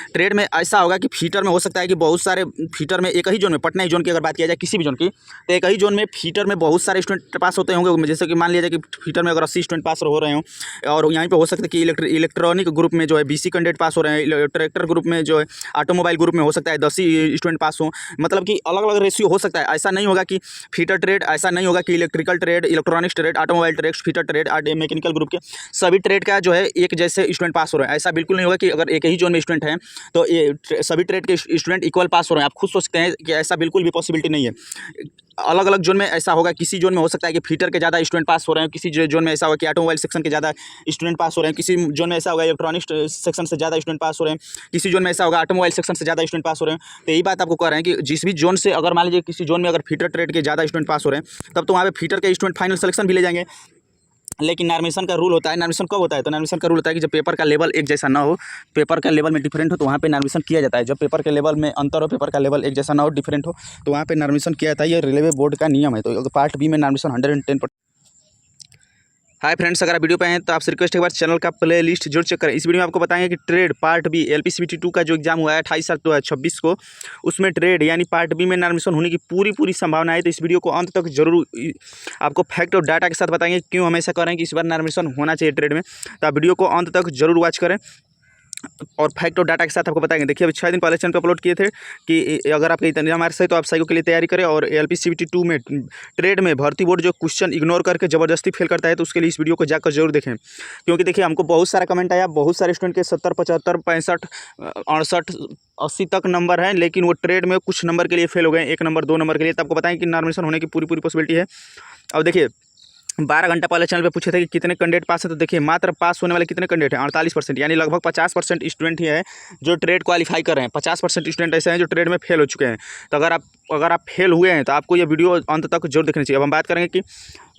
Trade में ऐसा होगा कि फीटर में हो सकता है कि बहुत सारे फीटर में एक ही जोन में, पटना ही जोन की अगर बात किया जाए किसी भी जोन की, तो एक ही जोन में फीटर में बहुत सारे स्टूडेंट पास होते होंगे। जैसे कि मान लिया जाए कि फीटर में अगर 80 स्टूडेंट पास हो रहे हों, और यहाँ पे हो सकता है कि इलेक्ट्रॉनिक ग्रुप में जो है 20 कैंडिडेट पास हो रहे हैं, ट्रैक्टर ग्रुप में जो है, ऑटोमोबाइल ग्रुप में हो सकता है 10 ही स्टूडेंट पास हो, मतलब कि अलग अलग रेशियो हो सकता है। ऐसा नहीं होगा कि फीटर ट्रेड, ऐसा नहीं होगा कि electrical trade, electronics trade, automobile trade, fitter trade, mechanical group के सभी ट्रेड का जो है एक जैसे स्टूडेंट पास हो रहे हैं। ऐसा बिल्कुल नहीं होगा कि अगर एक ही जोन में स्टूडेंट हैं तो ये सभी ट्रेड के स्टूडेंट इक्वल पास हो रहे हैं। आप खुद सोच सकते हैं कि ऐसा बिल्कुल भी पॉसिबिलिटी नहीं है। अलग अलग जोन में ऐसा होगा, किसी जोन में हो सकता है कि फीटर के ज़्यादा स्टूडेंट पास हो रहे हैं, किसी जोन में ऐसा होगा कि ऑटोमोबाइल सेक्शन के ज़्यादा स्टूडेंट पास हो रहे हैं, किसी जोन में ऐसा होगा इलेक्ट्रॉनिक्स सेक्शन से ज़्यादा स्टूडेंट पास हो रहे हैं, किसी जोन में ऐसा होगा ऑटोमोबाइल सेक्शन से ज़्यादा स्टूडेंट पास हो रहे हैं। तो यही बात आपको कह रहे हैं कि जिस भी जोन से अगर मान लीजिए किसी जोन में अगर फीटर ट्रेड के ज़्यादा स्टूडेंट पास हो रहे हैं, तब तो वहाँ पे फीटर के स्टूडेंट फाइनल सिलेक्शन भी ले जाएंगे। लेकिन नॉर्मेशन का रूल होता है। नॉर्मेशन कब होता है? तो नॉर्मेशन का रूल होता है कि जब पेपर का लेवल एक जैसा ना हो, पेपर का लेवल में डिफरेंट हो, तो वहाँ पे नॉर्मेशन किया जाता है। जब पेपर के लेवल में अंतर हो, पेपर का लेवल एक जैसा ना हो, डिफरेंट हो, तो वहाँ पे नॉर्मेशन किया जाता है। ये रेलवे बोर्ड का नियम है। तो पार्ट बी में नॉर्मेशन 110%। हाय फ्रेंड्स, अगर आप वीडियो पे हैं तो आपसे रिक्वेस्ट है एक बार चैनल का प्ले लिस्ट जरूर चेक करें। इस वीडियो में आपको बताएंगे कि ट्रेड पार्ट बी LPCVT 2 का जो एग्जाम हुआ है 28/7/2026 को, उसमें ट्रेड यानी पार्ट बी में नॉर्मेशन होने की पूरी संभावना है। तो इस वीडियो को अंत तक जरूर आपको फैक्ट और डाटा के साथ बताएंगे क्यों हम ऐसा कर रहे हैं कि इस बार नॉर्मेशन होना चाहिए ट्रेड में। तो आप वीडियो को अंत तक जरूर वॉच करें और फैक्ट और डाटा के साथ आपको बताएंगे। देखिए, अभी 6 दिन पहले चैनल पर अपलोड किए थे कि अगर आपके इतना मार्क्स है तो आप साइको के लिए तैयारी करें। और LPCVT 2 में ट्रेड में भर्ती बोर्ड जो क्वेश्चन इग्नोर करके ज़बरदस्ती फेल करता है, तो उसके लिए इस वीडियो को जाकर जरूर देखें। क्योंकि देखिए, हमको बहुत सारा कमेंट आया, बहुत सारे स्टूडेंट के 70, 75, 65, 68, 80 तक नंबर हैं, लेकिन वो ट्रेड में कुछ नंबर के लिए फेल हो गए, 1 नंबर 2 नंबर के लिए। तो आपको बताएं कि नॉर्मेशन होने की पूरी पॉसिबिलिटी है। अब देखिए, 12 घंटा पहले चैनल पे पूछे थे कि कितने कैंडिडेट पास है, तो देखिए मात्र पास होने वाले कितने कैंडिडेट हैं? 48%, यानी लगभग 50% स्टूडेंट ही है जो ट्रेड क्वालिफाई कर रहे हैं। 50% स्टूडेंट ऐसे हैं जो ट्रेड में फेल हो चुके हैं। तो अगर आप फेल हुए हैं तो आपको ये वीडियो अंत तक जरूर देखनी चाहिए। अब हम बात करेंगे कि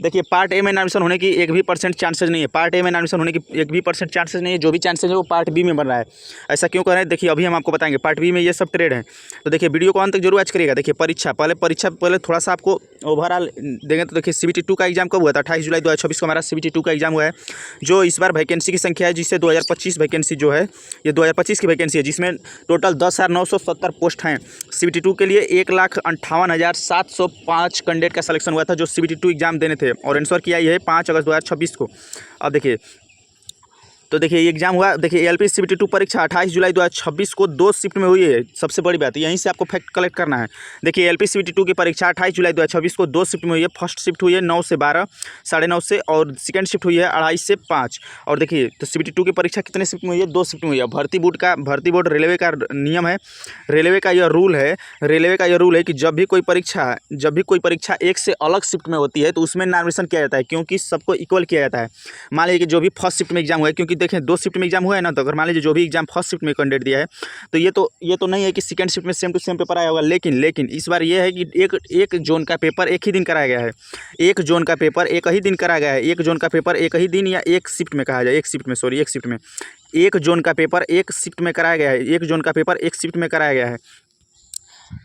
देखिए, पार्ट ए में नॉर्मेशन होने की 1% चांसेज नहीं है। पार्ट ए में नॉर्मेशन होने की 1% चांसेज नहीं है। जो भी चांसेज है वो पार्ट बी में बन रहा है। ऐसा क्यों कर रहे हैं? देखिए, अभी हम आपको बताएंगे। पार्ट बी में ये सब ट्रेड है। तो देखिए, वीडियो को अंत तक जरूर वॉच करिएगा। देखिए, परीक्षा पहले थोड़ा सा आपको ओवरऑल देंगे। तो देखिए, CVT 2 का एग्जाम कब हुआ था? 28 जुलाई 2026 को हमारा CVT 2 का एग्जाम हुआ है। जो इस बार वैकेंसी की संख्या है, जिससे 2025 वैकेंसी जो है, ये 2025 की वैकेंसी है, जिसमें टोटल 10,970 पोस्ट हैं। CVT 2 के लिए 1,58,705 कैंडिडेट का सिलेक्शन हुआ था जो CVT 2 एग्जाम देने थे, और आंसर किया ये है 5 अगस्त 2026 को। अब देखिए, तो देखिए ये एग्जाम हुआ। देखिए, LPCVT 2 परीक्षा 28 जुलाई 2026 को 2 शिफ्ट में हुई है। सबसे बड़ी बात यहीं से आपको फैक्ट कलेक्ट करना है। देखिए, LPCVT 2 की परीक्षा 28 जुलाई 2026 को 2 शिफ्ट में हुई है। फर्स्ट शिफ्ट हुई है 9 से 12, 9:30 से, और सेकंड शिफ्ट हुई है 2:30 से 5। और देखिए, तो CVT 2 की परीक्षा कितने शिफ्ट में हुई है? 2 शिफ्ट में हुई है। भर्ती बोर्ड रेलवे का नियम है, रेलवे का यह रूल है कि जब भी कोई परीक्षा एक से अलग शिफ्ट में होती है तो उसमें नॉर्मेशन किया जाता है, क्योंकि सबको इक्वल किया जाता है। मान लीजिए कि जो भी फर्स्ट शिफ्ट में एग्जाम हुआ है, क्योंकि देखें 2 शिफ्ट में एग्जाम हुआ है ना, तो अगर मान लीजिए जो भी एग्जाम फर्स्ट शिफ्ट में कैंडिडेट दिया है, तो ये तो नहीं है कि सेकंड शिफ्ट में सेम टू सेम पेपर आया होगा। लेकिन इस बार ये है कि एक जोन का पेपर एक ही दिन कराया गया है। एक जोन का पेपर एक ही दिन कराया गया है। एक जोन का पेपर एक ही दिन या एक शिफ्ट में कहा जाए, एक शिफ्ट में एक जोन का पेपर एक शिफ्ट में कराया गया है। एक जोन का पेपर एक शिफ्ट में कराया गया है,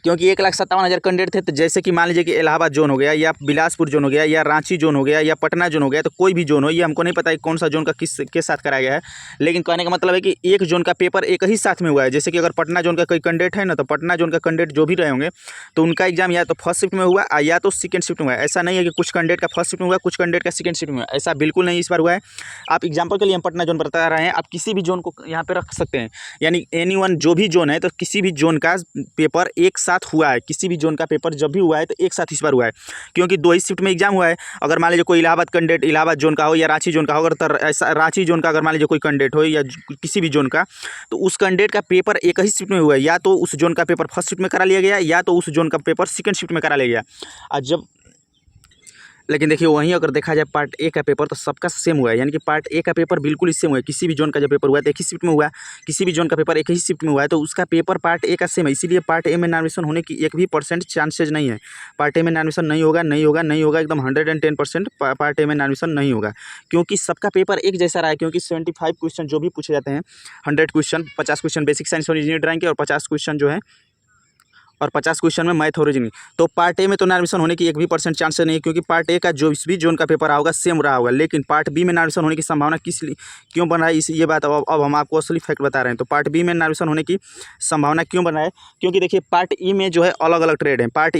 क्योंकि 1,57,000 कैंडिडेट थे। तो जैसे कि मान लीजिए कि इलाहाबाद जोन हो गया, या बिलासपुर जोन हो गया, या रांची जोन हो गया, या पटना जोन हो गया, तो कोई भी जोन हो, ये हमको नहीं पता है कौन सा जोन का किस के साथ कराया गया है। लेकिन कहने का मतलब है कि एक जोन का पेपर एक ही साथ में हुआ है। जैसे कि अगर पटना जोन का कोई कैंडिडेट है ना, तो पटना जोन का कैंडिडेट जो भी रहे होंगे, तो उनका एग्जाम या तो फर्स्ट शिफ्ट में हुआ या तो सेकंड शिफ्ट में हुआ है। ऐसा नहीं है कि कुछ कैंडिडेट का फर्स्ट शिफ्ट में हुआ, कुछ कैंडिडेट का सेकंड शिफ्ट में हुआ। ऐसा बिल्कुल नहीं इस बार हुआ है। आप एग्जाम्पल के लिए हम पटना जोन बता रहे हैं, आप किसी भी जोन को यहाँ पे रख सकते हैं। यानी एनीवन जो भी जोन है, तो किसी भी जोन का पेपर एक साथ हुआ है। किसी भी जोन का पेपर जब भी हुआ है तो एक साथ इस बार हुआ है, क्योंकि 2 ही शिफ्ट में एग्जाम हुआ है। अगर मान लीजिए कोई इलाहाबाद कैंडिडेट इलाहाबाद जोन का हो या रांची जोन का हो, अगर ऐसा रांची जोन का अगर मान लीजिए कोई कैंडिडेट हो या किसी भी जोन का, तो उस कैंडिडेट का पेपर एक ही शिफ्ट में हुआ है। या तो उस जोन का पेपर फर्स्ट शिफ्ट में करा लिया गया, या तो उस जोन का पेपर सेकंड शिफ्ट में करा लिया गया। और लेकिन देखिए, वहीं अगर देखा जाए पार्ट ए का पेपर, तो सबका सेम हुआ है। यानी कि पार्ट ए का पेपर बिल्कुल ही सेम हुआ है। किसी भी जोन का जब पेपर हुआ है तो एक ही शिफ्ट में हुआ है, किसी भी जोन का पेपर एक ही शिफ्ट में हुआ है, तो उसका पेपर पार्ट ए का सेम है। इसीलिए पार्ट ए में नॉर्मेशन होने की 1% चांसेज नहीं है। पार्ट ए में नॉर्मेशन नहीं होगा एकदम 110% पार्ट ए में नॉर्मेशन नहीं होगा, क्योंकि सबका पेपर एक जैसा रहा है। क्योंकि 75 क्वेश्चन जो भी पूछे जाते हैं, 100 क्वेश्चन, 50 क्वेश्चन बेसिक साइंस और इंजीनियरिंग ड्राइंग के, और 50 क्वेश्चन जो है और 50 क्वेश्चन में मैथ और रीजनिंग। तो पार्ट ए में तो नार्मिशन होने की 1% चांस नहीं है, क्योंकि पार्ट ए का जो भी जोन का पेपर होगा सेम रहा होगा। लेकिन पार्ट बी में नार्मिशन होने की संभावना क्यों बन रहा है, ये बात अब हम आपको असली फैक्ट बता रहे हैं। तो पार्ट बी में नार्मिशन होने की संभावना क्यों बन रहा है, क्योंकि देखिए पार्ट ई में जो है अलग अलग ट्रेड हैं, पार्ट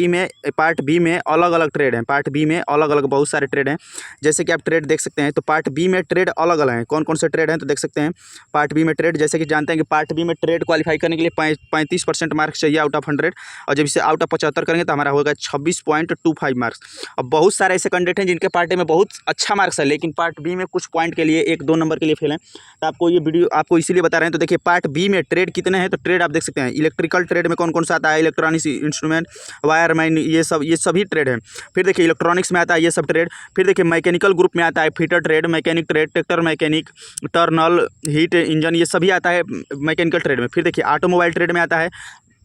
बी में अलग अलग ट्रेड हैं, पार्ट बी में अलग अलग बहुत सारे ट्रेड हैं। जैसे कि आप ट्रेड देख सकते हैं, तो पार्ट बी में ट्रेड अलग अलग हैं। कौन कौन से ट्रेड हैं तो देख सकते हैं। पार्ट बी में ट्रेड, जैसे कि जानते हैं कि पार्ट बी में ट्रेड क्वालिफाई करने के लिए 35% मार्क्स चाहिए आउट ऑफ 100, और जब इसे आउट ऑफ 75 करेंगे तो हमारा होगा 26.25 मार्क्स। अब बहुत सारे ऐसे कैंडिडेट हैं जिनके पार्ट ए में बहुत अच्छा मार्क्स है, लेकिन पार्ट बी में कुछ पॉइंट के लिए 1-2 नंबर के लिए फेल हैं। तो आपको ये वीडियो आपको इसीलिए बता रहे हैं। तो देखिए पार्ट बी में ट्रेड कितने हैं, तो ट्रेड आप देख सकते हैं। इलेक्ट्रिकल ट्रेड में कौन कौन सा आता है, इलेक्ट्रॉनिक्स इंस्ट्रूमेंट, वायरमैन, ये सभी ट्रेड है। फिर देखिए इलेक्ट्रॉनिक्स में आता है ये सब ट्रेड। फिर देखिए मैकेनिकल ग्रुप में आता है fitter trade, mechanic trade, tractor mechanic, turner, heat engine, ये सभी आता है मैकेनिकल ट्रेड में। फिर देखिए ऑटोमोबाइल ट्रेड में आता है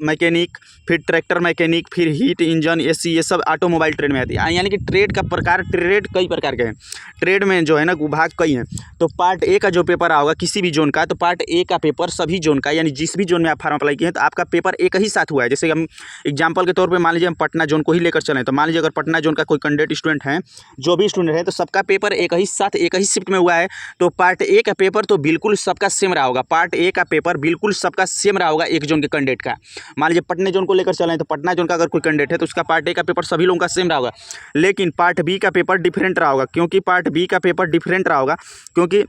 मैकेनिक, फिर ट्रैक्टर मैकेनिक, फिर हीट इंजन, एसी, ये सब ऑटोमोबाइल ट्रेड में आती है। यानी कि ट्रेड का प्रकार, ट्रेड कई प्रकार के हैं, ट्रेड में जो है ना विभाग कई हैं। तो पार्ट ए का जो पेपर आओगा किसी भी जोन का, तो पार्ट ए का पेपर सभी जोन का, यानी जिस भी जोन में आप फॉर्म अप्लाई किए हैं तो आपका पेपर एक ही साथ हुआ है। जैसे हम एग्जाम्पल के तौर पर मान लीजिए हम पटना जोन को ही लेकर चलें, तो मान लीजिए अगर पटना जोन का कोई कैंडिडेट स्टूडेंट है, जो भी स्टूडेंट है, तो सबका पेपर एक ही साथ एक ही शिफ्ट में हुआ है। तो पार्ट ए का पेपर तो बिल्कुल सबका सेम रहा होगा, पार्ट ए का पेपर बिल्कुल सबका सेम रहा होगा एक जोन के कैंडिडेट का। मान लीजिए पटना जोन को लेकर चलें, तो पटना जोन का अगर कोई कैंडिडेट है तो उसका पार्ट ए का पेपर सभी लोगों का सेम रहा होगा। लेकिन पार्ट बी का पेपर डिफरेंट रहा होगा, क्योंकि पार्ट बी का पेपर डिफरेंट रहा होगा क्योंकि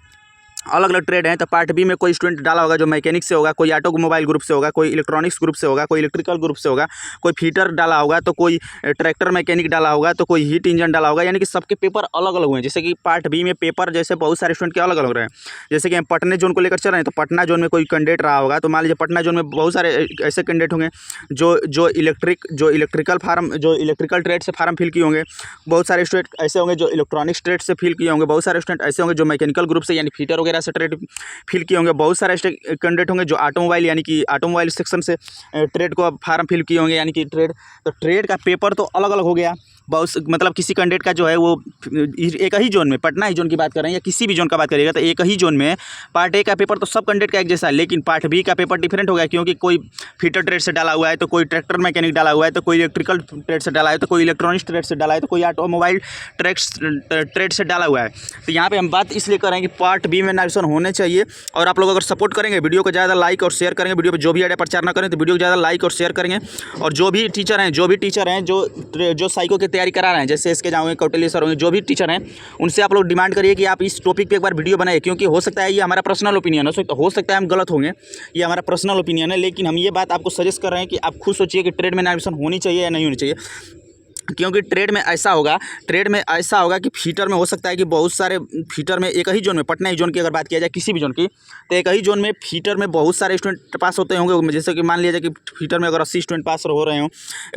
अलग अलग ट्रेड हैं। तो पार्ट बी में कोई स्टूडेंट डाला होगा जो मैकेनिक से होगा, कोई ऑटोमोबाइल ग्रुप से होगा, कोई इलेक्ट्रॉनिक्स ग्रुप से होगा, कोई इलेक्ट्रिकल ग्रुप से होगा, कोई फीटर डाला होगा, तो कोई ट्रैक्टर मैकेनिक डाला होगा, तो कोई हीट इंजन डाला होगा। यानी कि सबके पेपर अलग अलग हुए हैं। जैसे कि पार्ट बी में पेपर जैसे बहुत सारे स्टूडेंट के अलग अलग रहे हैं। जैसे कि हम पटना जोन को लेकर चल रहे हैं, तो पटना जोन में कोई कैंडिडेट रहा होगा, तो मान लीजिए पटना जोन में बहुत सारे ऐसे कैंडिडेट होंगे जो इलेक्ट्रिकल ट्रेड से फार्म फिल किए होंगे। बहुत सारे स्टूडेंट ऐसे होंगे जो इलेक्ट्रॉनिक्स ट्रेड से फिल किए होंगे। बहुत सारे स्टूडेंट ऐसे होंगे जो मैकेनिकल ग्रुप से यानी फीटर वगैरह से ट्रेड फिल किए होंगे। बहुत सारे कैंडिडेट होंगे जो ऑटोमोबाइल यानी कि ऑटोमोबाइल सेक्शन से ट्रेड को फार्म फिल किए होंगे, यानी कि ट्रेड। तो ट्रेड का पेपर तो अलग अलग हो गया। बहुत मतलब किसी कैंडिडेट का जो है वो एक ही जोन में, पटना ही जोन की बात कर रहे हैं या किसी भी जोन का बात करिएगा, तो एक ही जोन में पार्ट ए का पेपर तो सब कैंडिडेट का एक जैसा है। लेकिन पार्ट बी का पेपर डिफरेंट हो गया, क्योंकि कोई फीटर ट्रेड से डाला हुआ है, तो कोई ट्रैक्टर मैकेनिक डाला हुआ है, तो कोई इलेक्ट्रिकल ट्रेड से डाला है, तो कोई इलेक्ट्रॉनिक्स ट्रेड से डाला है, तो कोई ऑटोमोबाइल ट्रेड से डाला हुआ है। तो यहाँ पर हम बात इसलिए कर रहे हैं कि पार्ट बी में नार्मिशन होने चाहिए। और आप लोग अगर सपोर्ट करेंगे, वीडियो को ज़्यादा लाइक और शेयर करेंगे, वीडियो पे जो भी आइडिया प्रचार ना करें तो वीडियो को ज़्यादा लाइक और शेयर करेंगे। और जो भी टीचर हैं जो साइको की तैयारी करा रहे हैं, जैसे इसके जाओगे कौटिल्य सर होंगे, जो भी टीचर हैं, उनसे आप लोग डिमांड करिए कि आप इस टॉपिक पे एक बार वीडियो बनाइए। क्योंकि हो सकता है ये हमारा पर्सनल ओपिनियन हो सकता है हम गलत होंगे, ये हमारा पर्सनल ओपिनियन है, लेकिन हम ये बात आपको सजेस्ट कर रहे हैं कि आप खुद सोचिए कि ट्रेड में नार्मिशन होनी चाहिए या नहीं होनी चाहिए। क्योंकि ट्रेड में ऐसा होगा कि फीटर में हो सकता है कि बहुत सारे फीटर में एक ही जोन में, पटना ही जोन की अगर बात किया जाए किसी भी जोन की, तो एक ही जोन में फीटर में बहुत सारे स्टूडेंट पास होते होंगे। जैसे कि मान लिया जाए कि फीटर में अगर 80 स्टूडेंट पास हो रहे हों,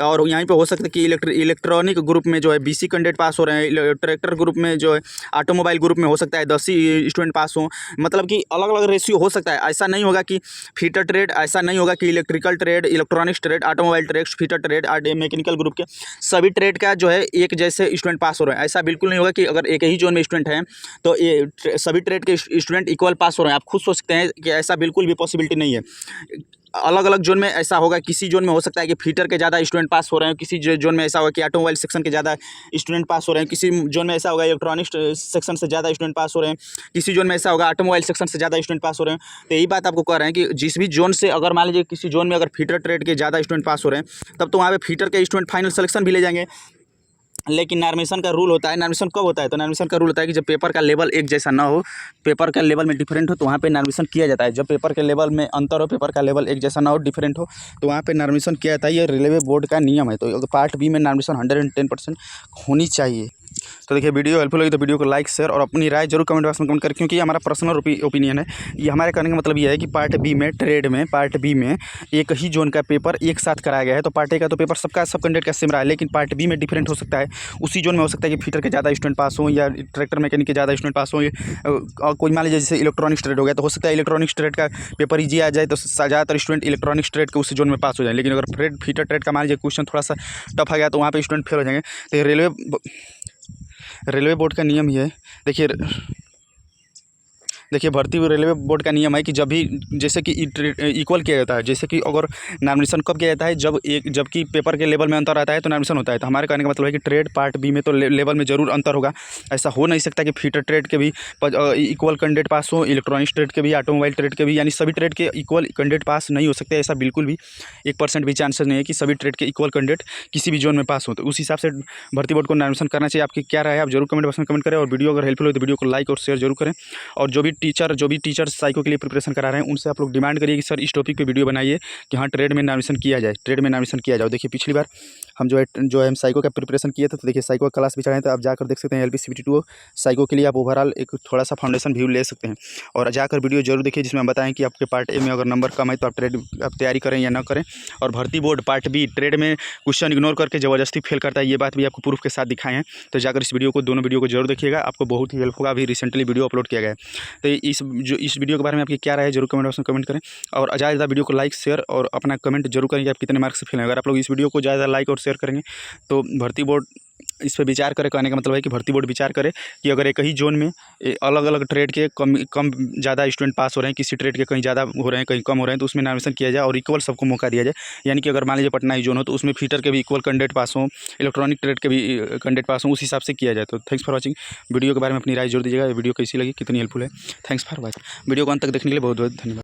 और यहीं पे हो सकता है कि इलेक्ट्रॉनिक ग्रुप में जो है 20 कैंडिडेट पास हो रहे हैं, ट्रैक्टर ग्रुप में जो है, ऑटोमोबाइल ग्रुप में हो सकता है 10 ही स्टूडेंट पास हों। मतलब कि अलग अलग रेशियो हो सकता है। ऐसा नहीं होगा कि फीटर ट्रेड, ऐसा नहीं होगा कि electrical trade, electronics trade, automobile trade, fitter trade, mechanical group के सभी ट्रेड का जो है एक जैसे स्टूडेंट पास हो रहे हैं। ऐसा बिल्कुल नहीं होगा कि अगर एक ही जोन में स्टूडेंट हैं तो ये सभी ट्रेड के स्टूडेंट इक्वल पास हो रहे हैं। आप खुद सोच सकते हैं कि ऐसा बिल्कुल भी पॉसिबिलिटी नहीं है। अलग अलग जोन में ऐसा होगा, किसी जोन में हो सकता है कि फीटर के ज़्यादा स्टूडेंट पास हो रहे हैं, किसी जोन में ऐसा होगा कि ऑटोमोबाइल सेक्शन के ज़्यादा स्टूडेंट पास हो रहे हैं, किसी जोन में ऐसा होगा इलेक्ट्रॉनिक्स सेक्शन से ज़्यादा स्टूडेंट पास हो रहे हैं, किसी जोन में ऐसा होगा ऑटोमोबाइल सेक्शन से ज़्यादा स्टूडेंट पास हो रहे हैं। तो यही बात आपको कह रहे हैं कि जिस भी जोन से अगर मान लीजिए किसी जोन में अगर फीटर ट्रेड के ज़्यादा स्टूडेंट पास हो रहे हैं, तब तो वहाँ पर फीटर के स्टूडेंट फाइनल सेलेक्शन भी ले जाएंगे। लेकिन नार्मिशन का रूल होता है, नार्मिशन कब होता है, तो नार्मिशन का रूल होता है कि जब पेपर का लेवल एक जैसा ना हो, पेपर का लेवल में डिफरेंट हो, तो वहाँ पे नार्मिशन किया जाता है। जब पेपर के लेवल में अंतर हो, पेपर का लेवल एक जैसा ना हो, डिफरेंट हो, तो वहाँ पे नार्मिशन किया जाता है। ये रेलवे बोर्ड का नियम है। तो पार्ट बी में नार्मिशन 110% होनी चाहिए। तो देखिए वीडियो हेल्पफुल लगी तो वीडियो को लाइक शेयर और अपनी राय जरूर कमेंट बॉक्स में कमेंट करें, क्योंकि ये हमारा पर्सनल ओपिनियन है। ये हमारे कहने का मतलब ये है कि पार्ट बी में ट्रेड में पार्ट बी में एक ही जोन का पेपर एक साथ कराया गया है। तो पार्ट ए का तो पेपर सब कैंडिडेट का सेम रहा है, लेकिन पार्ट बी में डिफरेंट हो सकता है। उसी जोन में हो सकता है कि फीटर के ज़्यादा स्टूडेंट पास हों या ट्रैक्टर मैकेनिक के ज़्यादा स्टूडेंट पास हों। और कोई मान लीजिए जैसे इलेक्ट्रॉनिक्स ट्रेड हो गया, तो हो सकता है इलेक्ट्रॉनिक्स ट्रेड का पेपर ईजी आ जाए, तो ज़्यादातर स्टूडेंट इलेक्ट्रॉनिक्स ट्रेड के उस जोन में पास हो जाए। लेकिन अगर फीटर ट्रेड का मान लीजिए क्वेश्चन थोड़ा सा टफ आ गया, तो वहाँ पर स्टूडेंट फेल हो जाएंगे। तो रेलवे बोर्ड का नियम ही है। देखिए देखिए भर्ती रेलवे बोर्ड का नियम है कि जब भी जैसे कि इक्वल किया जाता है, जैसे कि अगर नॉमिनेशन कब किया जाता है, जबकि पेपर के लेवल में अंतर आता है तो नॉमिनेशन होता है। तो हमारे कहने का मतलब है कि ट्रेड पार्ट बी में तो लेवल में ज़रूर अंतर होगा। ऐसा हो नहीं सकता कि फीटर ट्रेड के भी इक्वल कैंडिडेट पास हो, इलेक्ट्रॉनिक्स ट्रेड के भी, ऑटोमोबाइल ट्रेड के भी, यानी सभी ट्रेड के इक्वल कैंडिडेट पास नहीं हो सकते। ऐसा बिल्कुल भी 1% भी चांसेस नहीं है कि सभी ट्रेड के इक्वल कैंडिडेट किसी भी जोन में पास हो। तो उस हिसाब से भर्ती बोर्ड को नॉमिनेशन करना चाहिए। आपकी क्या राय है आप जरूर कमेंट बॉक्स में कमेंट करें, और वीडियो अगर हेल्पफुल हो तो वीडियो को लाइक और शेयर जरूर करें। और जो भी टीचर साइको के लिए प्रिपरेशन करा रहे हैं उनसे आप लोग डिमांड करिए कि सर इस टॉपिक पे वीडियो बनाइए कि हाँ ट्रेड में नॉमिनेशन किया जाए, देखिए पिछली बार हम जो है हम साइको का प्रिपरेशन किए थे, तो देखिए साइको का क्लास भी चढ़ाए थे, आप जाकर देख सकते हैं। LPCBT2 साइको के लिए आप ओवरऑल एक थोड़ा सा फाउंडेशन व्यू ले सकते हैं, और जाकर वीडियो जरूर देखिए जिसमें हम बताएं कि आपके पार्ट ए में अगर नंबर कम है तो आप तैयारी करें या ना करें। और भर्ती बोर्ड पार्ट बी ट्रेड में क्वेश्चन इग्नोर करके ज़बरदस्ती फेल करता है, ये बात भी आपको प्रूफ के साथ दिखाए हैं। तो जाकर इस दोनों वीडियो को जरूर देखिएगा, आपको बहुत ही हेल्प होगा। अभी रिसेंटली वीडियो अपलोड किया गया है। तो इस वीडियो के बारे में आपकी क्या राय है जरूर कमेंट बॉक्स में कमेंट करें, और ज़्यादा वीडियो को लाइक शेयर और अपना कमेंट जरूर करें कि आप कितने मार्क्स से फेल हैं। अगर आप लोग इस वीडियो को ज़्यादा लाइक और शेयर करेंगे तो भर्ती बोर्ड इस पर विचार करे। कहने का मतलब है कि भर्ती बोर्ड विचार करे कि अगर एक ही जोन में अलग अलग ट्रेड के कम ज़्यादा स्टूडेंट पास हो रहे हैं, किसी ट्रेड के कहीं ज़्यादा हो रहे हैं कहीं कम हो रहे हैं, तो उसमें नॉमिनेशन किया जाए और इक्वल सबको मौका दिया जाए। यानी कि अगर मान लीजिए पटना ही जोन हो तो उसमें फीटर के भी इक्वल कैंडिडेट पास हो, इलेक्ट्रॉनिक ट्रेड के भी कैंडिडेट पास हो, उस हिसाब से किया जाए। तो थैंक्स फॉर वॉचिंग। वीडियो के बारे में अपनी राय जरूर दीजिएगा, वीडियो कैसी लगी, कितनी हेल्पफुल है। Thanks for watching. वीडियो को अंत तक देखने के लिए बहुत बहुत धन्यवाद।